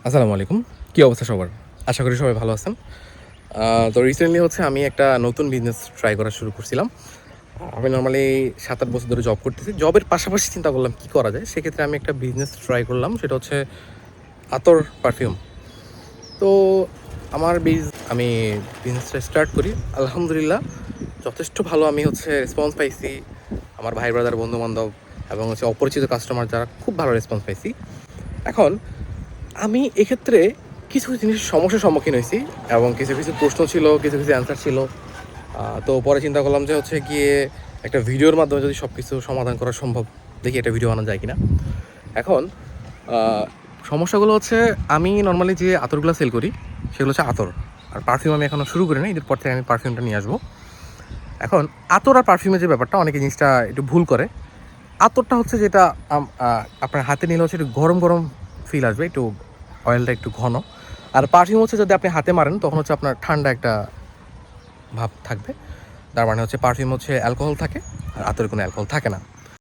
আসসালামু আলাইকুম। কী অবস্থা সবার? আশা করি সবাই ভালো আছেন। তো রিসেন্টলি আমি একটা নতুন বিজনেস ট্রাই করা শুরু করছিলাম। আমি নরমালি ৭-৮ বছর ধরে জব করতেছি। জবের পাশাপাশি চিন্তা করলাম কী করা যায়? সেক্ষেত্রে আমি একটা বিজনেস ট্রাই করলাম। সেটা হচ্ছে আতর পারফিউম। তো আমি বিজনেসটা স্টার্ট করি। আলহামদুলিল্লাহ যথেষ্ট ভালো আমি রেসপন্স পাইছি। আমার ভাই ব্রাদার, বন্ধু-বান্ধব এবং অপরিচিত কাস্টমার যারা খুব ভালো রেসপন্স পাইছি। এখন আমি এক্ষেত্রে কিছু জিনিসের সমস্যার সম্মুখীন হয়েছি এবং কিছু প্রশ্ন ছিল, কিছু অ্যান্সার ছিল। তো পরে চিন্তা করলাম যে গিয়ে একটা ভিডিওর মাধ্যমে যদি সব কিছু সমাধান করা সম্ভব, দেখি একটা ভিডিও বানানো যায় কিনা। এখন আ সমস্যাগুলো আমি নরমালি যে আতরগুলো সেল করি সেগুলো হচ্ছে আতর। আর পারফিউম আমি এখনও শুরু করিনি। এদের পর থেকে আমি পারফিউমটা নিয়ে আসবো। এখন আতর আর পারফিউমের যে ব্যাপারটা অনেকে জিনিসটা একটু ভুল করে। আতরটা যেটা আপনার হাতে নিলে একটু গরম, গরম ফিল আসবে, একটু অয়েলটা একটু ঘন। আর পারফিউম যদি আপনি হাতে মারেন তখন আপনার ঠান্ডা একটা ভাব থাকবে। তার মানে পারফিউম অ্যালকোহল থাকে আর আতরে কোনো অ্যালকোহল থাকে না।